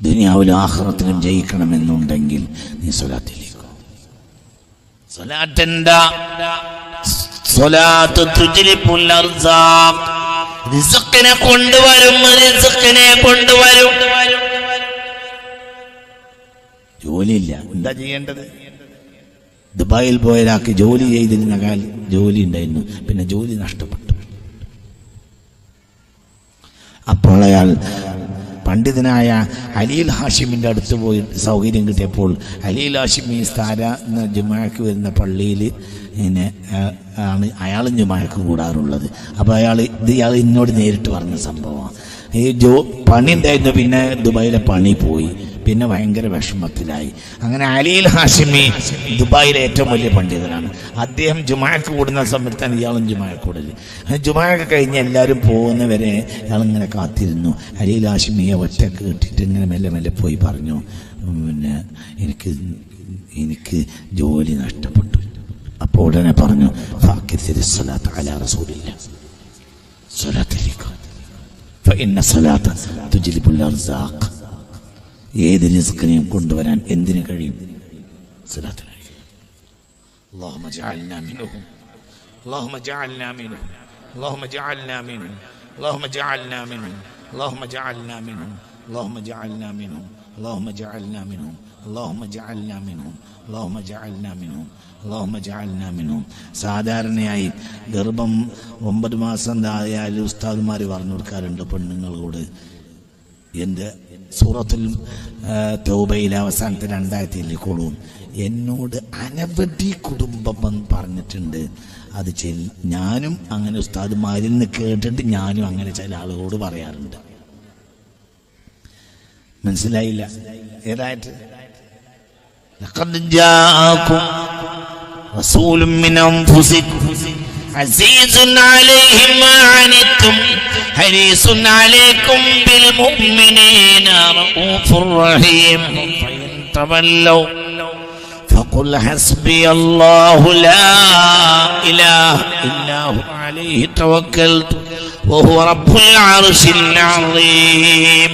ദുനിയാവിലും ആഖിറത്തിലും ജയിക്കണമെന്നുണ്ടെങ്കിൽ നീ സ്വലാത്തിലേക്കോ. സ്വലാത്ത് എന്താ? സ്വലാത്ത് തുജ്ലിബുൽ അർസാഖ്, റിസ്ഖിനെ കൊണ്ടുവരും, റിസ്ഖിനെ കൊണ്ടുവരും. ജോലിയില്ല, എന്താ ചെയ്യേണ്ടത്? ദുബായിൽ പോയ ഒരാൾക്ക് ജോലി ചെയ്തിരുന്ന കാലം ജോലി ഉണ്ടായിരുന്നു, പിന്നെ ജോലി നഷ്ടപ്പെട്ടു. അപ്പോൾ അയാൾ പണ്ഡിതനായ അലീൽ ഹാഷിമിൻ്റെ അടുത്ത് പോയി സൗകര്യം കിട്ടിയപ്പോൾ അലീൽ ഹാഷിമി സ്ഥാന ജുമാക്ക് വരുന്ന പള്ളിയിൽ ഇങ്ങനെ ആണ് അയാളും ജുമാക്ക് കൂടാറുള്ളത്. അപ്പോൾ ഇയാൾ എന്നോട് നേരിട്ട് പറഞ്ഞ സംഭവമാണ്. ഈ പണി ഉണ്ടായിരുന്നു, പിന്നെ ദുബായിലെ പണി പോയി, പിന്നെ ഭയങ്കര വിഷമത്തിലായി. അങ്ങനെ അലീൽ ഹാഷിമി ദുബായിലെ ഏറ്റവും വലിയ പണ്ഡിതനാണ്. അദ്ദേഹം ജുമാക്ക് കൂടുന്ന സമയത്താണ് ഇയാളും ജുമാക്ക് കൂടൽ. ജുമാക്ക് കഴിഞ്ഞ് എല്ലാവരും പോകുന്നവരെ ഇയാളിങ്ങനെ കാത്തിരുന്നു. അലീൽ ഹാഷിമിയെ ഒറ്റക്ക് കിട്ടിയിട്ട് ഇങ്ങനെ മെല്ലെ മെല്ലെ പോയി പറഞ്ഞു, പിന്നെ എനിക്ക് ജോലി നഷ്ടപ്പെട്ടു. അപ്പോൾ ഉടനെ പറഞ്ഞു, സ്വലാത്ത് അലാ റസൂലില്ലാഹ്, സ്വലാത്തിലേക്ക് ഫഇന്ന സ്വലാത്ത തുജ്ലിബുൽ അർസാഖ്. ഏത് റിസ്കിനെയും കൊണ്ടുവരാൻ എന്തിനു കഴിയും? സ്വലാത്തിന് കഴിയും. اللهم اجعلنا منهم اللهم اجعلنا منهم اللهم اجعلنا منهم اللهم اجعلنا منهم اللهم اجعلنا منهم اللهم اجعلنا منهم اللهم اجعلنا منهم اللهم اجعلنا منهم اللهم اجعلنا منهم اللهم اجعلنا منهم. സാധാരണയായി ഗർഭം 9 മാസം ആയാൽ ഉസ്താദുമാർ പറഞ്ഞു കൊടുക്കാറുണ്ട് പെണ്ണുങ്ങളോട്. എൻ്റെ സൂറത്തുൽ തൗബയിലെ അവസാനത്തെ 2 കൊളും എന്നോട് അനവധി കുടുംബം പറഞ്ഞിട്ടുണ്ട്. അത് ഞാനും അങ്ങനെ ഉസ്താദുമാരിൽ നിന്ന് കേട്ടിട്ട് ഞാനും അങ്ങനെ ചില ആളുകളോട് പറയാറുണ്ട്. മനസ്സിലായില്ല ഏതായിട്ട്? ലഖദ് ജാഅകും റസൂലുൻ മിൻ അൻഫുസികും അസീസുൻ അലൈഹി മാ അനിത്തും ഹരീസുൻ അലൈക്കും ബിൽ മുഅ്മിനീന റഊഫുർ റഹീം ഫഇൻ തവല്ലൗ ഫഖുൽ ഹസ്ബിയല്ലാഹു ലാ ഇലാഹ ഇല്ലാ ഹു അലൈഹി തവക്കൽതു വഹുവ റബ്ബുൽ അർശിൽ അളീം.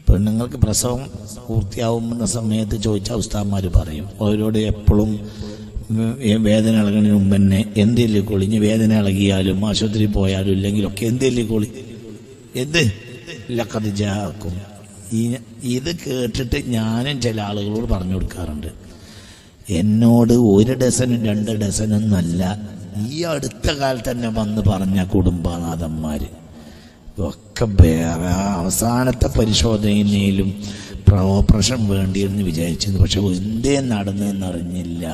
പെണ്ണുങ്ങൾക്ക് പ്രസവം പൂർത്തിയാവുന്ന സമയത്ത് ചോദിച്ചാൽ ഉസ്താദന്മാർ പറയും, അവരോട് എപ്പോഴും വേദന ഇളകുന്നതിന് മുമ്പ് തന്നെ എന്തെങ്കിലും കൊളിഞ്ഞ് വേദന ഇളകിയാലും ആശുപത്രി പോയാലും ഇല്ലെങ്കിലൊക്കെ എന്തെങ്കിലും കൊളി ലഖദ് ജാഅകും. ഇത് കേട്ടിട്ട് ഞാനും ചില ആളുകളോട് പറഞ്ഞു കൊടുക്കാറുണ്ട്. എന്നോട് 1 ഡസനും 2 ഡസനൊന്നല്ല, ഈ അടുത്ത കാലത്ത് തന്നെ വന്ന് പറഞ്ഞ കുടുംബനാഥന്മാർ ഒക്കെ വേറെ അവസാനത്തെ പരിശോധനയിലും ഓപ്പറേഷൻ വേണ്ടിയെന്ന് വിചാരിച്ചത്. പക്ഷെ എന്തേ നടന്നതെന്നറിഞ്ഞില്ല,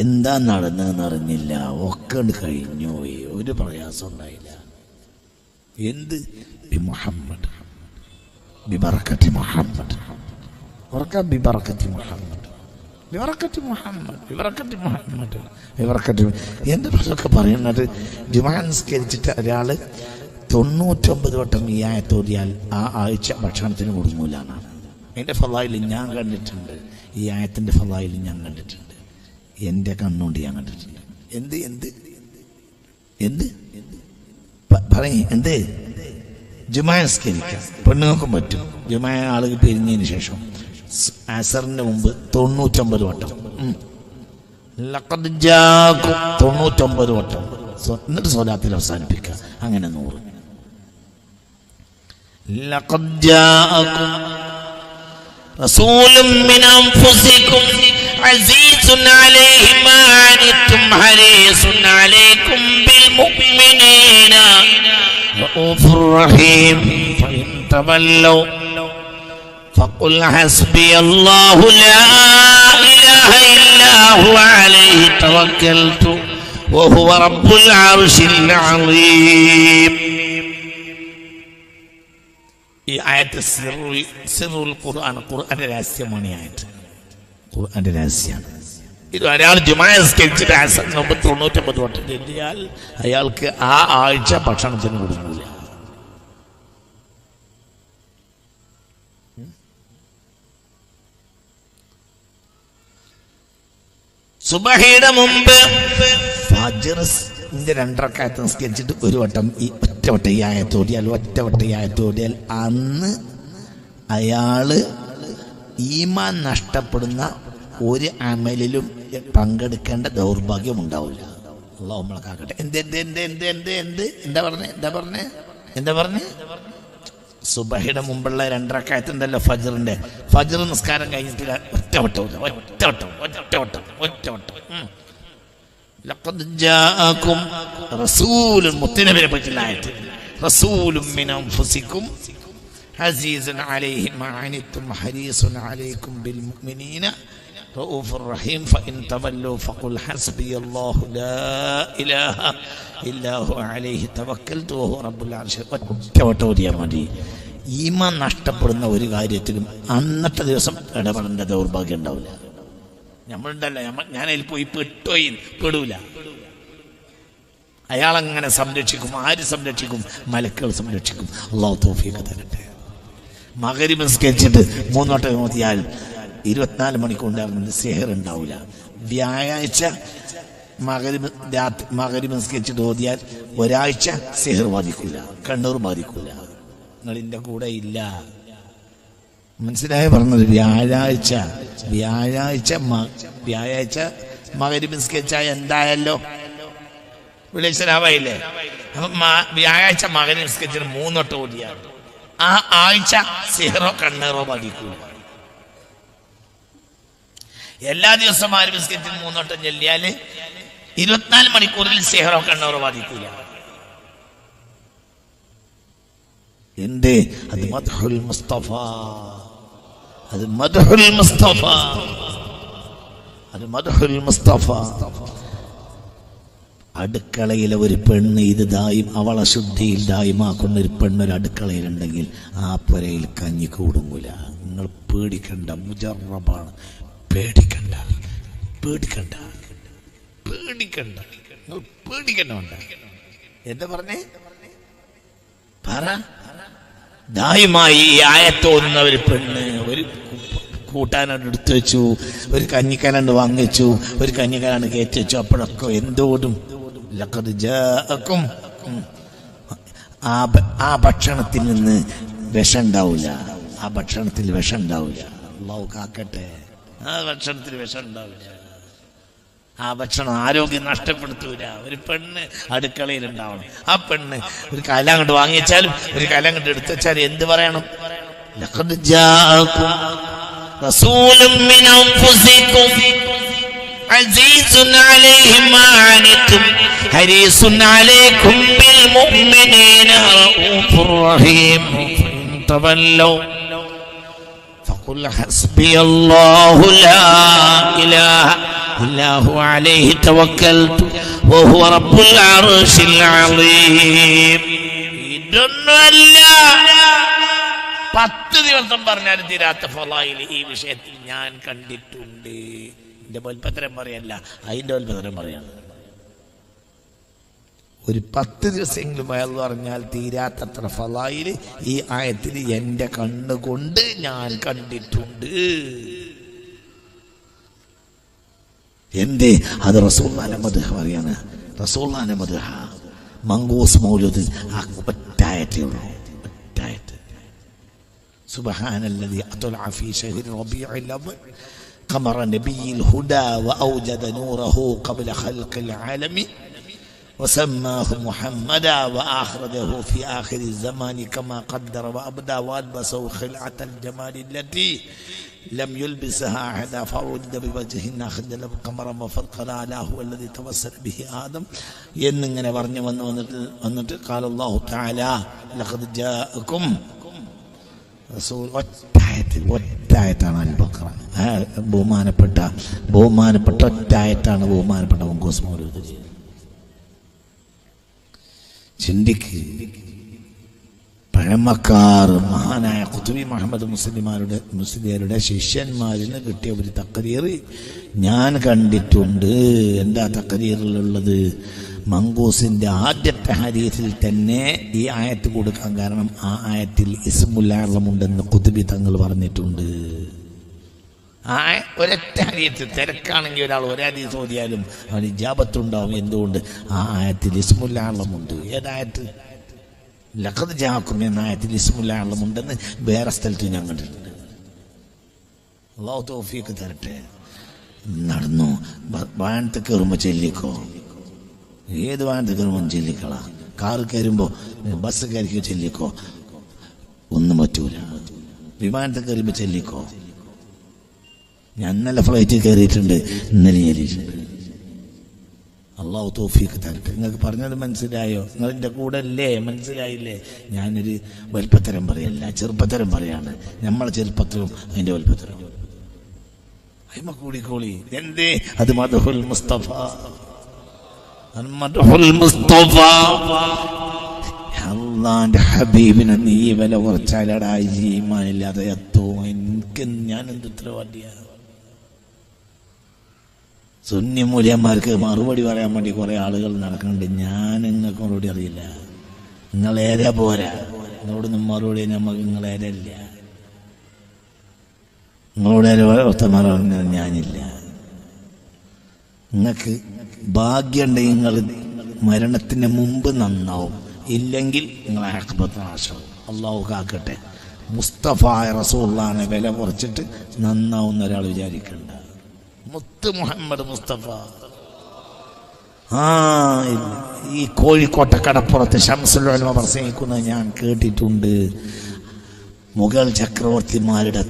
എന്താ നടന്നതെന്നറിഞ്ഞില്ല, ഒക്കെ കഴിഞ്ഞു പോയി, ഒരു പ്രയാസം ഉണ്ടായില്ല. എന്ത്? മുഹമ്മദ് ബിബറക്കത്തി മുഹമ്മദ് ബിബറക്കത്തി മുഹമ്മദ് ബിബറക്കത്തി മുഹമ്മദ് ബിബറക്കത്തി മുഹമ്മദ് ബിബറക്കത്തി. എൻ്റെ പ്രശ്നമൊക്കെ പറയുന്നത് ജുമാ നിസ്കരിച്ചിട്ട് ഒരാൾ 99 വട്ടം ഈ ആയത്തോതിയാൽ ആ ആഴ്ച ഭക്ഷണത്തിന് കൊടുങ്ങൂല എന്നാണ്. എൻ്റെ ഫളായിൽ ഞാൻ കണ്ടിട്ടുണ്ട്, ഈ ആയത്തിൻ്റെ ഫളായിൽ ഞാൻ കണ്ടിട്ടുണ്ട്, എൻ്റെ കണ്ണുകൊണ്ട് ഞാൻ കണ്ടിട്ടുണ്ട്. എന്ത് എന്ത് എന്ത് പറയും? എന്ത്? ജുമാ നിസ്കരിക്കാം പെണ്ണുങ്ങൾക്കും പറ്റും. ജുമാ ആളുകൾ പിരിഞ്ഞതിന് ശേഷം അസറിന് മുമ്പ് 99 വട്ടം, ലഖദ് ജാഅകും 99 വട്ടം, എന്നിട്ട് സ്വലാത്തിൽ അവസാനിപ്പിക്കുക. അങ്ങനെ 100. ലഖദ് ജാഅകും റസൂലുൻ മിൻ അൻഫുസികും അസീസുൻ അലൈഹി മാ അനിത്തും ഹരീസുൻ അലൈക്കും ബിൽ മുഅ്മിനീന റഊഫുർ റഹീം ഫഇൻ തവല്ലൗ ഫഖുൽ ഹസ്ബിയല്ലാഹു ലാ ഇലാഹ ഇല്ലാ ഹുവ അലൈഹി തവക്കൽതു വഹുവ റബ്ബുൽ അർശിൽ അളീം. ഈ ആയത്ത് സിറുൽ ഖുർആൻ, ഖുർആന്റെ രഹസ്യമാണ് ഈ ആയത്ത്, ഖുർആന്റെ രഹസ്യമാണ്. ഇത് ഒരാൾ ജുമാ നിസ്കരിച്ചിട്ട് 99 വട്ടം ചൊല്ലിയാൽ അയാൾക്ക് ആ ആഴ്ച ഭക്ഷണത്തിന് കൊടുക്കില്ല. സുബഹിയുടെ മുമ്പ് ഫജ്റിന്റെ 2 റക്അത്ത് നിസ്കരിച്ചിട്ട് 1 വട്ടം ഈ ഒറ്റ ഒറ്റവട്ടം ഈ ആയത്തോടിയാൽ ഒറ്റവട്ടം ഈ ആയത്തോടിയാൽ അന്ന് അയാള് ഈമാൻ നഷ്ടപ്പെടുന്ന ഒരു അമലിലും പങ്കെടുക്കേണ്ട ദൗർഭാഗ്യം ഉണ്ടാവില്ല. അല്ലാഹു നമ്മളെ കാക്കട്ടെ. എന്താ പറഞ്ഞേ സുബഹിയുടെ മുമ്പുള്ള 2 റക്അത്ത് ഉണ്ടല്ലോ, ഫജ്ർ നിസ്കാരം കഴിഞ്ഞിട്ട് ഒറ്റവട്ടം ലഖദ് ജാഅകും റസൂലുൻ മുത്തനബിയെ പറ്റിയുള്ള ആയത്ത്. റസൂലുൻ മിൻ അൻഫുസികും അസീസുൻ അലൈഹി മാ അനിതും ഹരീസുൻ അലൈക്കും ബിൽ മുഅ്മിനീന റഊഫുർ റഹീം ഫഇൻ തവല്ലൂ ഫഖുൽ ഹസ്ബിയല്ലാഹു ലാ ഇലാഹ ഇല്ലാ ഹു അലൈഹി തവക്കൽതു വഹുവ റബ്ബുൽ അർശിൽ. ഒറ്റവട്ടം ഓതിയാൽ മതി. ഈമാൻ നഷ്ടപ്പെടുന്ന ഒരു കാര്യത്തിലും അന്നത്തെ ദിവസം ഇടപെടേണ്ട ദൗർഭാഗ്യം ഉണ്ടാവില്ല. നമ്മളുണ്ടല്ലോ, ഞാനതിൽ പോയി പെടൂല. അയാളങ്ങനെ സംരക്ഷിക്കും. ആര് സംരക്ഷിക്കും? മലക്കുകൾ സംരക്ഷിക്കും. അല്ലാഹു തൗഫീഖ് തരട്ടെ. മഗ്രിബ് നിസ്കരിച്ചിട്ട് 3 വട്ടം ഓതിയാൽ 24 മണിക്കൂറിൻ്റെ സിഹർ ഉണ്ടാവില്ല. വ്യാഴാഴ്ച മഗ്രിബ് നിസ്കരിച്ചിട്ട് ഓതിയാൽ ഒരാഴ്ച സിഹർ ബാധിക്കൂല, കണ്ണൂർ ബാധിക്കൂല. നിങ്ങളിൻ്റെ കൂടെ ഇല്ല. മനസ്സിലായി പറഞ്ഞത്? വ്യാഴാഴ്ച മഗ്രിബ് നിസ്കരിച്ചാൽ എന്തായല്ലോ? വെള്ളിയാഴ്ച. അപ്പം വ്യാഴാഴ്ച മഗ്രിബ് നിസ്കരിച്ചിട്ട് 3 വട്ടം ഓതിയാൽ ആ ആഴ്ച സിഹറോ കണ്ണേറോ ബാധിക്കൂല. എല്ലാ ദിവസവും മഗ്രിബ് നിസ്കരിച്ചിട്ട് 3 വട്ടം ചൊല്ലിയാൽ 24 മണിക്കൂറിൽ സിഹറോ കണ്ണേറോ ബാധിക്കൂല. എന്തേ? അത് മദ്ഹുൽ മുസ്തഫ. അടുക്കളയിലെ ഒരു പെണ്ണ് ഇത് അവളെ ശുദ്ധിയിൽ ദായിമാക്കുന്ന ഒരു പെണ്ണൊരു അടുക്കളയിലുണ്ടെങ്കിൽ ആ പുരയിൽ കഞ്ഞി കൂടുങ്ങൂല. നിങ്ങൾ പേടിക്കണ്ട, മുജറബാണ്. പേടിക്കണ്ട. എന്താ പറഞ്ഞേ? പറ. ദായിമായി ഈ ആയത്തോന്നുന്ന ഒരു പെണ്ണ് ഒരു കൂട്ടാനോട് എടുത്തു വെച്ചു, ഒരു കഞ്ഞിക്കലാണ്ട് വാങ്ങിച്ചു, ഒരു കഞ്ഞിക്കലാണ്ട് കയറ്റി വെച്ചു. അപ്പോഴൊക്കെ എന്തോടും ലഖദ് ജാഅകും. ആ ഭക്ഷണത്തിൽ നിന്ന് വിഷം ഉണ്ടാവില്ല. അല്ലാഹു കാക്കട്ടെ. ആ ഭക്ഷണത്തിൽ വിഷം ഉണ്ടാവില്ല. ആ ഭക്ഷണം ആരോഗ്യം നഷ്ടപ്പെടുത്തൂല. ഒരു പെണ്ണ് അടുക്കളയിൽ ഉണ്ടാവണം. ആ പെണ്ണ് ഒരു കല അങ്ങോട്ട് വാങ്ങിച്ചാലും ഒരു കല അങ്ങോട്ട് എടുത്തു വെച്ചാലും എന്ത് പറയണം? ലഖദ് ജാഅകും റസൂലുൻ മിൻ അൻഫുസികും അസീസുൻ അലൈഹി മാ അനിതും ഹരീസുൻ അലൈക്കും ബിൽ മുഅ്മിനീന റഊഫുർ റഹീം തവല്ലൂ ഫഖുൽ ഹസ്ബിയല്ലാഹു ലാ ഇലാഹ ഇല്ലാ ഹു അലൈഹി തവക്കൽതു വഹുവ റബ്ബുൽ അർശിൽ അളീം. ഇതൊന്നുമല്ല 10 ദിവസം പറഞ്ഞാലും തീരാത്ത ഫളായിൽ ഈ വിഷയത്തിൽ ഞാൻ കണ്ടിട്ടുണ്ട്. എന്റെ വൽപ്പത്തരം പറയല്ല, അതിന്റെ വൽപ്പത്തരം പറയാണ്. ഒരു 10 ദിവസമെങ്കിലും അയാൾ പറഞ്ഞാൽ തീരാത്തത്ര ഫളായിൽ ഈ ആയത്തിൽ എന്റെ കണ്ണുകൊണ്ട് ഞാൻ കണ്ടിട്ടുണ്ട്. എന്തേ? അത് റസൂലുള്ളാഹിന്റെ മദ്ഹ് പറയാണ്. റസൂലുള്ളാഹിന്റെ മദ്ഹ് മങ്കൂസ് മൗലൂദ് ആ ഒറ്റായത്തേ ഉള്ളൂ. سبحان الذي أطلع في شهر ربيع الأول قمر نبي الهدى وأوجد نوره قبل خلق العالم وسماه محمدا وأخرجه في آخر الزمان كما قدر وأبدى وألبسه خلعة الجمال التي لم يلبسها أحدا فوجد بوجه أخجل قمرا وفرقنا على هو الذي توسل به آدم എന്നിങ്ങനെ പറഞ്ഞു വന്നിട്ട് قال الله تعالى لقد جاءكم റസൂൽ. ഒറ്റായത്താണ് അൽ-ബഖറ. ബഹുമാനപ്പെട്ട ഒറ്റായത്താണ് ബഹുമാനപ്പെട്ട മങ്കൂസ് മൗലൂദ്. ചിന്തിക്ക്. പഴമക്കാർ മഹാനായ ഖുതുബി മുഹമ്മദ് മുസ്ലിയാരുടെ ശിഷ്യന്മാരിന് കിട്ടിയ ഒരു തഖരീർ ഞാൻ കണ്ടിട്ടുണ്ട്. എന്താ തഖരീറിലുള്ളത്? മങ്കൂസിന്റെ ആദ്യത്തെ ഹദീസിൽ തന്നെ ഈ ആയത്ത് കൊടുക്കാൻ കാരണം ആ ആയത്തിൽ ഇസ്മുൽ അഅ്ലം ഉണ്ടെന്ന് ഖുതുബി തങ്ങൾ പറഞ്ഞിട്ടുണ്ട്. ഒരൊറ്റ ഹദീസ് തിരക്കാണെങ്കിൽ ഒരാൾ ഒരു ഹദീസ് ഓതിയാലും അവന് ഇജാബത്തുണ്ടാവും. എന്തുകൊണ്ട്? ആ ആയത്തിൽ ഇസ്മുൽ അഅ്ലം ഉണ്ട്. ഏതായത്ത്? ലഖദ് ജാഅക്കും എന്ന ആയത്തിൽ ഇസ്മുൽ അഅ്ലം ഉണ്ടെന്ന് വേറെ സ്ഥലത്ത് ഞാൻ കണ്ടിട്ടുണ്ട്. അല്ലാഹു തൗഫീഖ് തരട്ടെ. നടന്നു വാഹനത്തിൽ കയറുമ്പോൾ ചെല്ലിക്കോ, ഏത് വാഹനത്തിൽ കയറുമ്പോൾ ചെല്ലിക്കളാ. കാറ് കയറുമ്പോൾ ബസ് കയറിക്കോ ചെല്ലിക്കോ, ഒന്നും പറ്റൂല. വിമാനത്തിൽ കയറുമ്പോൾ ചെല്ലിക്കോ. ഞാൻ ഇന്നലെ ഫ്ലൈറ്റിൽ കയറിയിട്ടുണ്ട്, ഇന്നലെ ചെല്ലിയിട്ടുണ്ട്. അള്ളാഹു തൗഫീഖ് തരട്ടെ. നിങ്ങൾക്ക് പറഞ്ഞത് മനസ്സിലായോ? നിങ്ങളെൻ്റെ കൂടെ അല്ലേ? മനസ്സിലായില്ലേ? ഞാനൊരു വലുപ്പത്തരം പറയല്ല, ചെറുപ്പത്തരം പറയാണ്. നമ്മളെ ചെറുപ്പത്തരവും അതിൻ്റെ വലുപ്പത്തരവും അയ്മ കൂടിക്കോളി. എന്തേ? അത് മദ്ഹുൽ മുസ്തഫ, മദ്ഹുൽ മുസ്തഫ. അള്ളാന്റെ ഹബീബിനെ നീ വില കുറച്ചാലടാ ഈമാനില്ലാതെ എത്തും. എനിക്ക് ഞാൻ എന്ത് ഉത്തരവാദിയാണ്? സുന്നി മൂല്യന്മാർക്ക് മറുപടി പറയാൻ വേണ്ടി കുറെ ആളുകൾ നടക്കുന്നുണ്ട്. ഞാൻ നിങ്ങൾക്ക് മറുപടി അറിയില്ല. നിങ്ങളേരെ പോരാ, നിങ്ങളോടൊന്നും മറുപടി നമുക്ക് നിങ്ങളേരല്ല. നിങ്ങളോട് വർത്തമാനം പറഞ്ഞാൽ ഞാനില്ല. നിങ്ങൾക്ക് ഭാഗ്യമുണ്ടെങ്കിൽ നിങ്ങൾ മരണത്തിന് മുമ്പ് നന്നാവും, ഇല്ലെങ്കിൽ നിങ്ങളെ ആഖിബത്ത് നാശവും. അള്ളാഹു കാക്കട്ടെ. മുസ്തഫായ റസൂലുള്ളാഹിനെ വില കുറച്ചിട്ട് നന്നാവുന്ന ഒരാൾ വിചാരിക്കണ്ട. മുത്ത് മുഹമ്മദ് മുസ്തഫ. ഈ കോഴിക്കോട്ടെ കടപ്പുറത്ത് ശംസുൽ ഉലമ പ്രസംഗിക്കുന്നത് ഞാൻ കേട്ടിട്ടുണ്ട്. മുഗൾ ചക്രവർത്തിമാരുടെ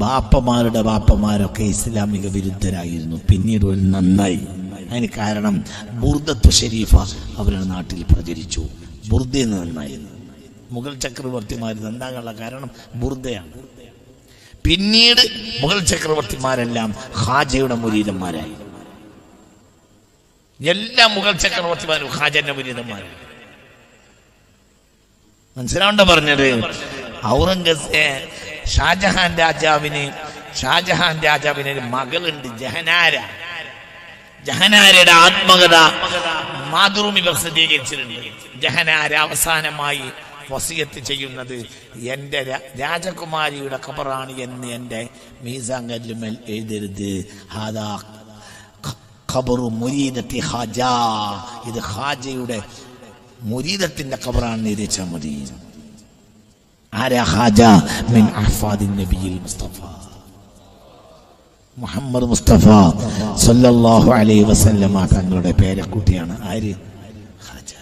ബാപ്പമാരുടെ ബാപ്പമാരൊക്കെ ഇസ്ലാമിക വിരുദ്ധരായിരുന്നു. പിന്നീട് ഒരു നന്നായി. അതിന് കാരണം ബുർദത്തു ഷരീഫ അവരുടെ നാട്ടിൽ പ്രചരിച്ചു. ബുർദയിൽ നന്നായി. മുഗൾ ചക്രവർത്തിമാർ നന്നാകാനുള്ള കാരണം ബുർദയാണ്. പിന്നീട് മുഗൾ ചക്രവർത്തിമാരെല്ലാം ഖാജയുടെ മുരീദന്മാരായി. എല്ലാ മുഗൾ ചക്രവർത്തിമാരും ഖാജന്റെ മുരീദന്മാരായി. മനസ്സിലാവണ്ട പറഞ്ഞത്? ഔറംഗസേബ് ഷാജഹാൻ രാജാവിന് ഒരു മകളുണ്ട്, ജഹനാര. ജഹനാരയുടെ ആത്മകഥ മാതൃഭൂമി പ്രസിദ്ധീകരിച്ചിട്ടുണ്ട്. ജഹനാര അവസാനമായി വസിയത്ത് ചെയ്യുന്നത് എൻ്റെ രാജകുമാരിയുടെ ഖബറാണ് എന്ന് എൻ്റെ മീസാൻ കല്ലുമേൽ എഴുതരുത്. ഹാദാ ഖബറു മുരീദത്തി ഖാജ, ഇത് ഖാജയുടെ മുരീദത്തിന്റെ ഖബറാണെന്ന് എഴുതിച്ചാൽ മതി. ആരാ ഖാജ? മിൻ അഹ്ഫാദിൻ നബിയിൽ മുസ്തഫ മുഹമ്മദ് മുസ്തഫ സല്ലല്ലാഹു അലൈഹി വസല്ലമ തങ്ങളുടെ പേരക്കുട്ടിയാണ്. ആര്? ഖാജ.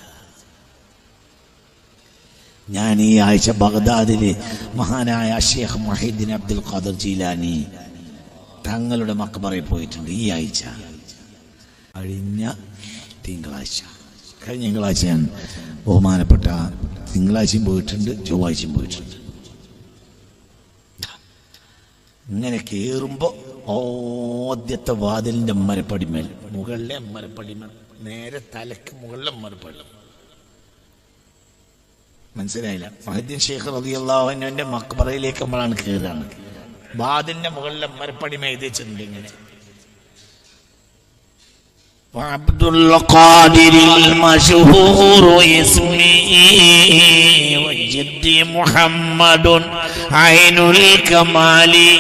ഞാൻ ഈ ആഴ്ച ബഗ്ദാദിലെ മഹാനായ ഷെയ്ഖ് മുഹീദ്ദീൻ അബ്ദുൽ ഖാദിർ ജീലാനി തങ്ങളുടെ മക്ബറയിൽ പോയിട്ടുണ്ട്. ഈ ആഴ്ച കഴിഞ്ഞ തിങ്കളാഴ്ച ഞാൻ ബഹുമാനപ്പെട്ട തിങ്കളാഴ്ചയും പോയിട്ടുണ്ട്, ചൊവ്വാഴ്ചയും പോയിട്ടുണ്ട്. ഇങ്ങനെ കയറുമ്പോൾ ആദ്യത്തെ വാതിലിൻ്റെ മരപ്പടിമേൽ, മുകളിലെ മരപ്പടിമേൽ, നേരെ തലക്ക് മുകളിലെ മരപ്പടി. മനസ്സിലായില്ല? മുഹീദ്ദീൻ ഷെയ്ഖ് റളിയല്ലാഹു അൻഹുവിന്റെ മക്ബറയിലേക്ക് നമ്മളാണ് കയറാണ്. വാതിലിന്റെ മുകളിലെ മരപ്പടിമേൽ എഴുതിച്ചിട്ടുണ്ട് ഇങ്ങനെ: വഅബ്ദുൽ ഖാദിരിൽ മശ്ഹൂറു ഇസ്മി വജദ്ദി മുഹമ്മദുൻ ഐനുൽ കമാലി.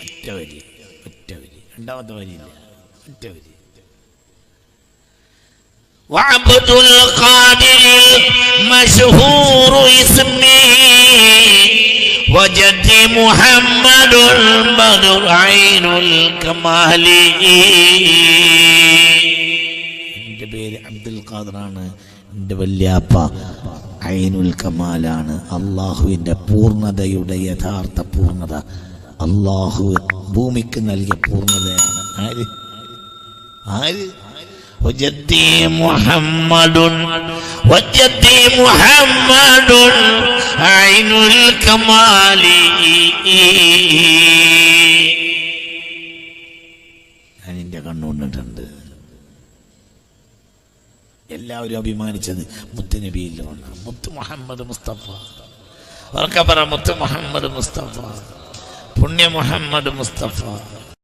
ഒറ്റ വരി, രണ്ടാമത്തെ വരിയില്ല, ഒറ്റ വരി. വഅബ്ദുൽ ഖാദിരിൽ മശ്ഹൂറു ഇസ്മി വജദ്ദി മുഹമ്മദുൽ ബദർ ഐനുൽ കമാലി. എൻ്റെ പേര് അബ്ദുൽ ഖാദറാണ്, എൻ്റെ വല്യാപ്പ ഐനുൽ കമാലാണ്. അള്ളാഹുവിൻ്റെ പൂർണ്ണതയുടെ യഥാർത്ഥ പൂർണ്ണത, അള്ളാഹു ഭൂമിക്ക് നൽകിയ പൂർണ്ണതയാണ്. ആര്? ആര്? വജദ്ദി മുഹമ്മദുൻ വജദ്ദി മുഹമ്മദുൻ ഐനുൽ കമാലി. ഞാൻ എൻ്റെ കണ്ണുകൊണ്ടിട്ടുണ്ട്. എല്ലാവരും അഭിമാനിച്ചത് മുത്തുനബിയിലാണ്. മുത്ത് മുഹമ്മദ് മുസ്തഫ. അവർക്ക് പറ മുത്ത് മുഹമ്മദ് മുസ്തഫ, പുണ്യ മുഹമ്മദ് മുസ്തഫ.